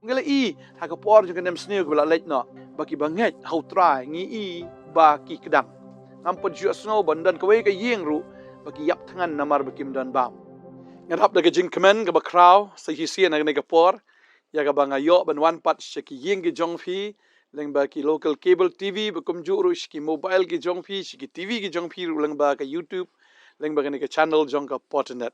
ngela i ha ka por jong nem sneu bala lech no baki banget hau try ngi i ba ki kedang ngam pot ju snow bandan ka we ka yeng ru baki yap thangan namar bakim dan bam ngadap daga jing kemen ka ba kraw sa hi sien na ka por ya ka banga yo ban wan pat shiki yeng ki jong phi leng ba ki local cable tv bakum ju ru shiki mobile ki jong phi shiki tv ki jong phi ru leng ba ka youtube leng ba ka channel jong ka potternet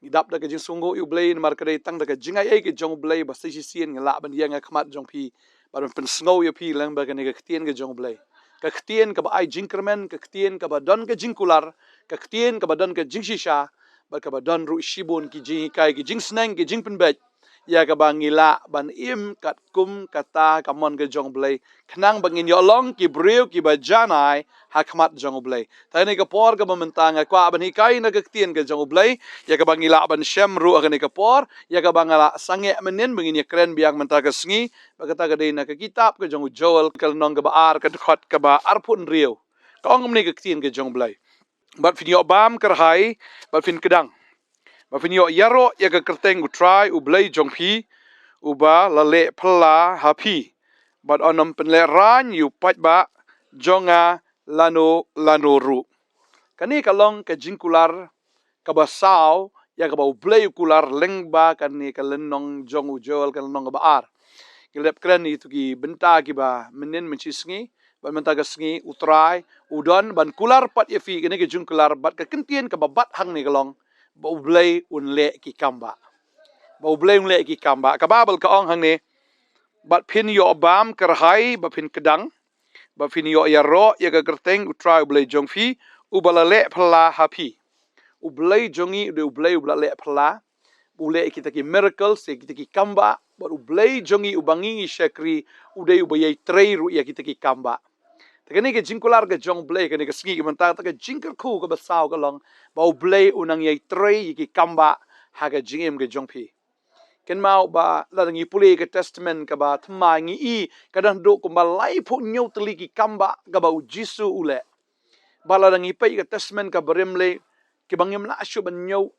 idap daga jing sungo u Blei mar kare tang daga jingai ai ke jong Blei ba si sien ngala ban yang khmat jong phi bar pen sngo ya phi lang ba ka ktien ke jong Blei ka ktien ka ba ai jingkermen ka ktien ka ba don ka jingkular ka ktien ka ba don ka jingshisha ba ka ba don ru shibon ki jing kai ki jing sneng ki jing pen bet ya ka ba ngila ban im kat kum kata ka mon ke jong Blei khnang bangin yo long ki breu ki ba janai ha khmat jong Blei ta ne ka por ka ba mentang kwa ban hi kai na ka ktien ke jong Blei ya ka bangila ban shem ru agane ka por ya ka bangala sange menen bangin ya kren biang menta ka sngi bagata ka de na ka kitab ka jong joel kal nong ka ba ar ka khot ka ba arpun riu ka ong ne ka ktien ke jong Blei bat fin yo bam kerhai bat fin kedang bat fin yo yaro ya ka kerteng u try u Blei jong phi u ba la le phla happy bat onom pen le ran yu pat ba jonga lano ru kani ka long ka jingkular ka ba sao ya ka ba Blei kular lengba kan ni ka lenong jong u joel kan nong ba ar kilep kren ni tu ki benta ki ba menen menchi sngi ban menta ka sngi utrai udon ban kular pat ye fi ni ka jingkular bat ka kentien ka ba bat hang ni ka long ba Blei un le ki kamba ba Blei un le ki kamba ka babel ka ong hang ni bat pin yo bam kerhai ba pin kedang ba pin yo ya ro ya ka kerteng utrai Blei jong fi u balale phla happy u Blei jongi u Blei u le phla u le kita ki miracle se kita ki kamba but u Blei jongi u bangi shakri u de u iaitrei ru ya kita ki kamba takani ke jingkular ke jong Blei ke ni ke sngi ke menta ta ke jingker khu ke basau ke long ba u Blei u nang iaitrei ki kamba ha ke jingim ke jong phi ken mau ba la ngi puli ke testament ka ba thma ngi i kadang do ko ba lai phu nyau tli ki kamba ka ba u jisu u le ba la ngi pe ke testament ka berem le ki bangim la shu ban nyau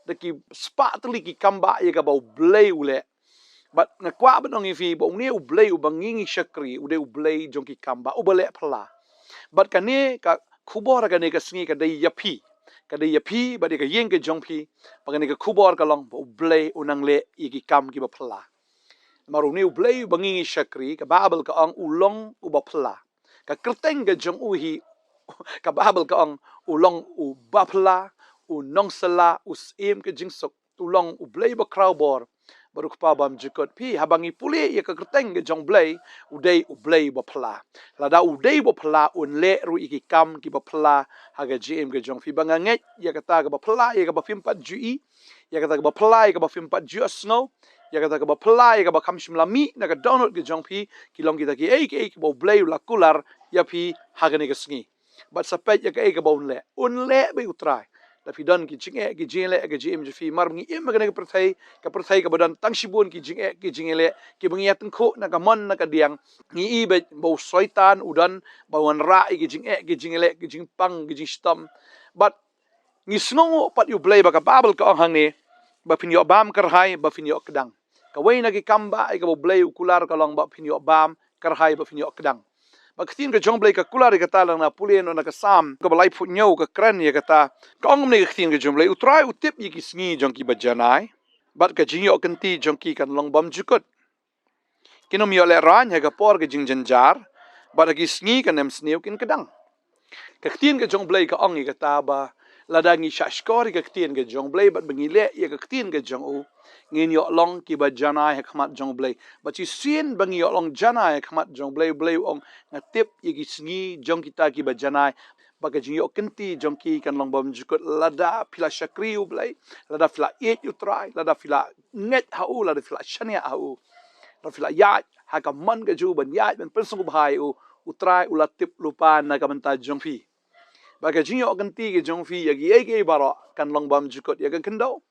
de ki spa tli ki kamba ye ka ba u Blei u le but na kwa ba ngi fi ba ngi u Blei u bangi shakri u de u Blei jong ki kamba u bale phla but ka ne ka khubor ka ne ka sngi ka dai yapi ka dai yapi ba de ka yeng ke jong phi ba ne ka khubor ka long u Blei u nang le i ki kam ki ba phla maru ni u Blei u bangi shakri ka babel ka ong u long u ba phla ka kerteng ke jong u hi ka babel ka ong u long u ba phla u nong sala u sim ke jingsok u long u Blei ba crowbor baru pa bam jikot pi habangi puli ya ka kerteng ke jong Blei u dei u Blei ba phla la da u dei ba phla un le ru i ki kam ki ba phla ha ga gm ke jong fi banga nget ya ka ta ga ba phla ya ka ba fim pat ju i ya ka ta ga ba phla ya ka ba fim pat ju snow ya ka ta ga ba phla ya ka ba kam shim la mi na ka download ke jong fi ki long ki ta ki e ba Blei la kular ya pi ha ga ne ka sngi but sa pet ya ka e ka ba un le be utrai da fi don ki jinge ki jingle ki jim fi mar ngi em ga ne ka perthai ka badan tang shibun ki jingle ki bangi ateng kho na ka mon na ka diang ngi i be bo soitan udan ba wan ra ki jingle ki jing pang ki jing stam but ngi snongo pat yu Blei ba ka babel ka hang ne ba fin yo bam kar hai ba fin yo kedang ka wei na ki kamba ai ka bo Blei kular ka long ba fin yo bam kar hai ba fin yo kedang ba ktin ka jong Blei ka kular ka ta lang na pulien na ka sam ka balai phu nyau ka kran ye ka ta ka ong ne ka ktin ka jong Blei utrai utip ye ki sngi jong ki ba janai bat ka jing yo kan ti jong ki kan long bam jukut kinom yo le ran ya ka por ka jing janjar bat ki sngi kan nem sneu kin kedang ka ktin ka jong Blei ka ong ka ta ba ladangi shashkori ka ktin ka jong Blei bat bangi le ye ka ktin ka jong u ngin yo long ki ba janai hakmat jong Blei ba chi sien bangi yo long janai hakmat jong Blei ong ngatip ye ki sngi jong kita ki ba janai ba ka jing yo kenti jong ki kan long bam jukut lada pila shakri u Blei lada fila et u trai lada fila net ha u lada fila shania ha u lada fila ya ha ka man ka ju ban ya ban persung bhai u utrai u latip lupa na ka menta jong fi ba ka jing yo kenti ki jong fi ya ki baro kan long bam jukut ya kan kendo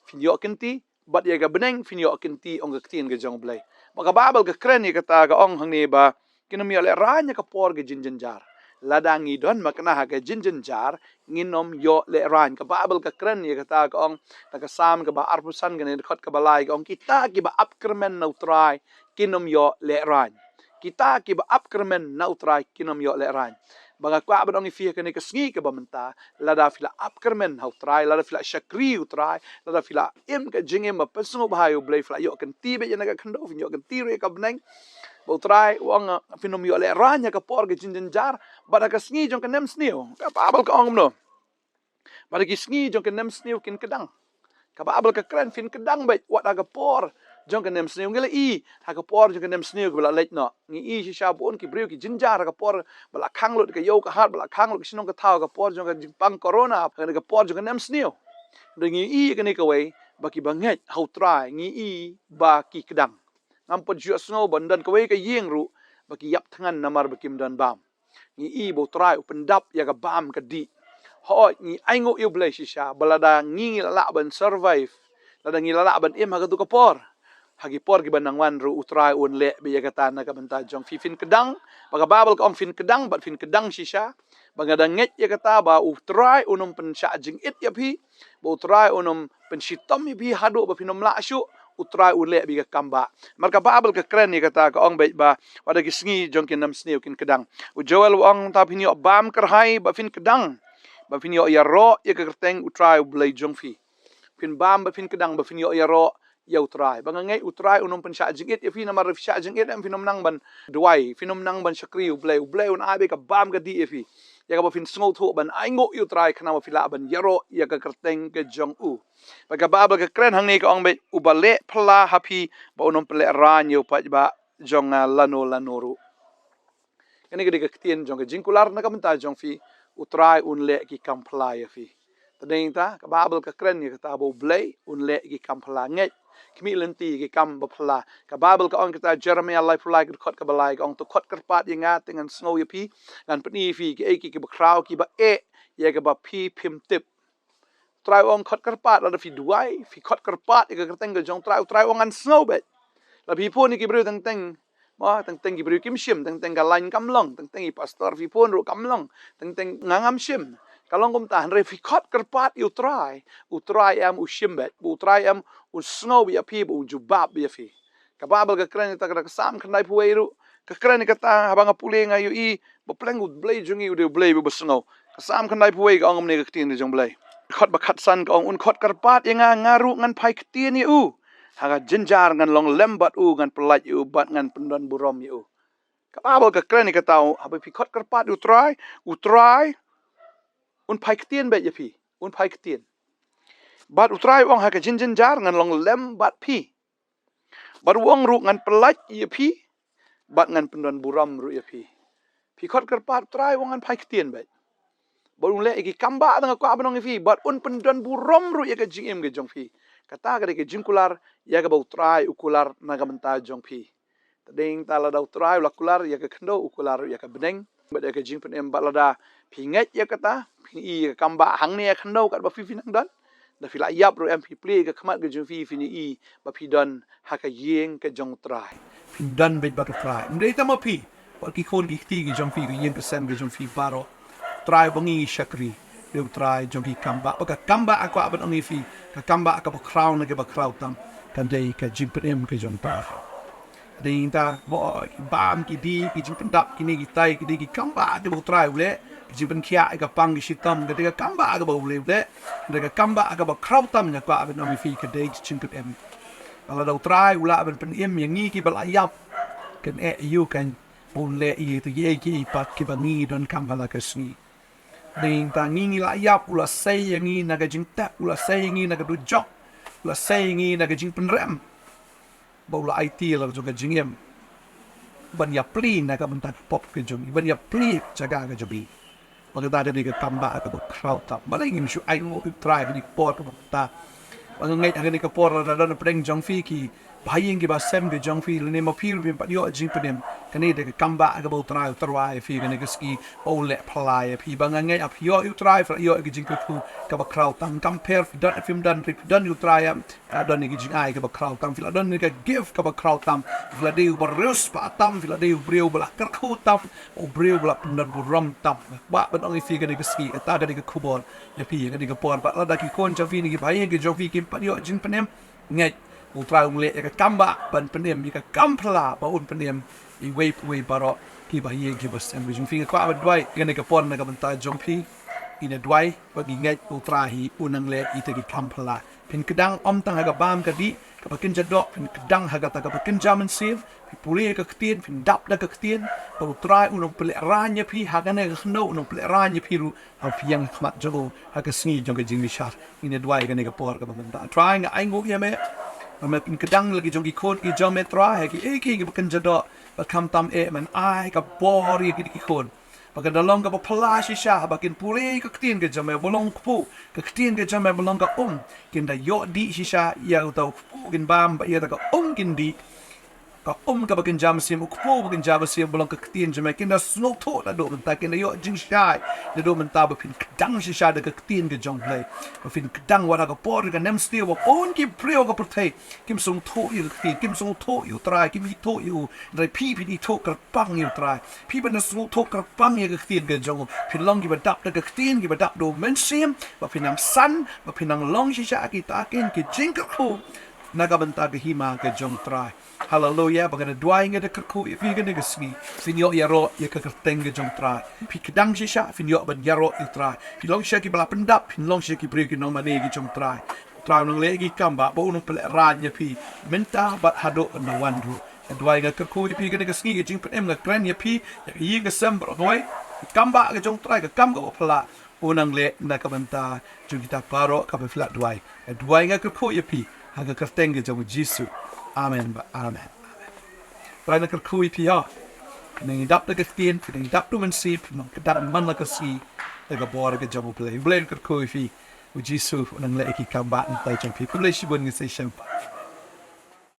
fin yo kenti bat ya ga beneng fin yo kenti ong ka ktin ga jong Blei maka babel ka kren ya ka ta ga ong hang ne ba kinom yo le ranya ka por ga jin jar ladang idon makna haga jinjar nginom yo le ran ka babel ka kren ya kata ka ong ka sam ka ba arpusan ka ne khot ka balai ka ong kita ki ba upkermen neutrai kinom yo le ran kita ki ba upkermen neutrai kinom yo le ran baga kwa ba ong fi ka ne ka sngi ka ba menta lada fila upkermen neutrai lada fila shakri utrai lada fila im ka jingim ba pesngo ba hayo blei fila yo kan ti be ya ka khando yo kan ti re ka bneng Bautrai uang finom yo le ranya ka por ke jinjar bada ka sngi jong ka nem sniu ka babel ka ong no bada ki sngi jong ka nem sniu kin kedang ka babel ka kren fin kedang bet wat aga por jong ka nem sniu ngela I ha ka por jong ka nem sniu bala let no ngi I si sha bon ki briu ki jinjar ka por bala khang lut ka yo ka hat bala khang lut sinong ka thau ka por jong ka pang corona ka por jong ka nem sniu ngi I ka ni ka wei ba ki banget hau trai ngi I ba ki kedang ngampot jua snow bandan kawai ka yeng ru baki yap tangan namar bakim dan bam ni I bo try pendap ya ka bam ka di ho ni aingo yu blai shisha balada ngi la ban survive lada ngi la ban im ha ka tu ka por hagi por ki banang wan ru utrai un le be ya ka tan ka banta jong fi fin kedang baka babel ka ong fin kedang bat fin kedang shisha banga da nget ya kata ba utrai unum pen sha jing it ya pi bo utrai unum pen shitom ya pi hadu ba finom la shu utrai ule bi ka kamba marka babel ka kren ni kata ka ong bet ba wada ki sngi jong kin nam sniu kin kedang u joel ong ta pini bam kerhai ba fin kedang ba fin yo ya ro ya ka kerteng utrai blei jong fi fin bam ba fin kedang ba fin yo ya ro ya utrai ba ngai utrai unum pen sha jingit ya fi na mar sha jingit am finom nang ban duai finom nang ban shakri blei un abe ka bam ka di ya fi ya ka ba fin sngo thu ban aingo utrai kana ba fila ban ya ro ya ka kerteng ke jong u Bagi babel ke keren hang ni ka ong bet ubale pla happy ba unom pele ranyo pa ba jong lano ru. Kani ke ketien jong ke jingkular na ka menta jong fi utrai un le ki kampla ya fi. Tadeng ta ka babel ke keren ni ka ta bo blei un le ki kampla nget. Kimi lenti ki kam ba pla. Ka babel ka ong kita Jeremiah life like khot ka balai ka ong to khot kerpat yang ngat dengan snow ya pi ngan peni fi ki ki ba kraw ki ba ya ka ba pi pim tip try ong khot kerpat la fi duai fi khot kerpat ka kerteng ka jong try ong an snow bet la fi pon ni ki bru teng ma teng ki bru kim shim teng ka lain kam long teng I pastor fi pon ru kam long teng ngangam shim kalong kum tahan re fi khot kerpat u try am u shim bet u try am u snow ya pi bu jubab ya fi ka babel ka kren ta ka sam khnai puai ru ka kren ka ta habang pule nga yu I bo pleng u blei jungi u de blei bu snow ka sam khnai puai ka ong ne ka tin jong blei khot bakat san ka ong un khot karpat yang ngaru ngan pai ketien ni u haga jinjar ngan long lembat u ngan pelat u bat ngan pendon burom u ka babel ka kren ni ka tau ha fi khot karpat u try un pai ketien bet ya fi un pai ketien bat u try ong haga jinjar ngan long lembat pi bat wong ru ngan pelat ya pi bat ngan pendon burom ru ya fi khot karpat try wong ngan pai ketien bet Baru le iki kamba tanga ko abanong fi but un pendon burom ru ya ka jingim ke jong fi kata ka ke jingkular ya ka bau trai ukular naga menta jong fi tading tala dau trai ukular ya ka khndo ukular ya ka beneng ba ka jing pen em balada pinget ya kata pi kamba hang ne khndo ka ba fi nang dan da fi la yap ru em fi play ka khamat ke jong fi ni I ba fi don ha ka yeng ke jong trai dan bet ba ka trai ndai ta ma pi ba ki khon ki ti ke jong fi ke yeng percent ke jong fi baro try bangi shakri dia try jongki kamba baka kamba aku aban ongi fi ka kamba ka ba crown ke ba crown tam kan dei ka jimpem ke jon pa dei ta bo bam ki di ki jimpem dap ki ni ki tai ki di ki kamba de bo try ule jimpem kia ka pang ki shitam ka de ka kamba ka ba ule de ka kamba ka ba crown tam nya ka aban ongi fi ka dei jimpem kalau dah try ula aban pen yang ni ki ba ayap kan you kan ule I tu ye ki pat ki ba ni don kamba la ka sni Ding ta ngi la yap ula say ngi na ga jing tap ula say ngi na ga du jok ula say ngi na ga jing penrem ba ula IT la jo ga jingim ban ya pli na ga bentak pop ke jong ban ya pli jaga ga jobi ba ga da ga tamba ga do crowd tap ba ngim shu ai ngo try ni por ko ta ba ngai ga ni ka por la don preng jong fi ki Bahayang ke basem ke jong fi lene ma pil pin pat yo jing pedem kani de kamba ke bo trai trai fi kani ke ski o le plai pi bangangai ap yo yu trai fra yo ke jing ku ka ba kraw tam compare fi dan film dan fi dan yu trai don ke jing ai ke ba kraw tam fi don ke give ka ba kraw tam vlade ba reus pa tam vlade breu bla kar khu tam o breu bla dan bu ram tam ba ban ong fi kani ke ski ta da ke kubor ya pi kani ke por ba la da ki kon cha fi ni ke bahayang ke jong fi kim pat yo jing pedem ngai ultra ule ya kamba ban penem ya kampla ba un penem I we baro ki ba ye ki bas en vision finga kwa dwai gane ka pon na ka banta jompi ina dwai ba gi ngai ultra hi unang le ite ki kampla pin kedang om tang ha bam ka di ka bakin jadok pin kedang ha ta ka bakin jaman save pi puli ka ktien pin dap da ka ktien ba ultra unong pele ranya pi ha gane no unong pele ranya pi ru ha piang khmat jogo ha ka sngi jong ka jing mi shar ina dwai gane ka por ka banta trying ai ngok ya me Makin kedang lagi jong ki kon ki jom metra ki ki bakan jadok bakam tam man ai ka bori ki kon bakan dalong ka pala sha bakin puri ka ktien ke jom bolong pu ka ktien ke jom bolong ka kin da yo di sha ya tau kin bam ba ya ka kin di ka ka bakin jam sim ukpo bakin jam sim bolong ka ktien jom kin da snow to da do ta kin da yo jing shai da do men ta ba pin kedang sha da ka ktien ke jom play ba pin kedang wa ka por ka nem stil wa on ki preo ka protei kim sung to yu ktien kim sung to yu trai kim hi to yu dai pi di to ka pang yu trai pi ban sung to ka pang yu ka ktien ke jom pin long ki ba dap da ka ktien ki ba dap do men sim ba pin nam san ba pin nang long sha ki ta kin ki jing ka ko nagabanta ke hima ke jong trai hallelujah bagana duaing de kerku fi gane ke sni finyo yaro ye ke kerteng ke jong trai pi kedang sha finyo ban yaro i trai pi long sha ki bala pendap pi long sha ki bre ki nong mane ki jong trai trai nong le ki kamba bo nong pele ranya pi menta bat hado na wandu duaing ke kerku pi gane ke sni ke jing em ga kran ye pi ye ke sem bro noi kamba ke jong trai ke kam go pala unang le na kabanta jung kita paro ka pe flat duaing ke kerku ye pi haga kertenge jong Jesu amen ba amen Trai na kerkui pi ha nang dap na kertien nang dap tu men sip nang kedap man la kasi daga bor ga jong play kerkui fi Jesu nang le ki kamba ntai jong pi play shi bon ngi se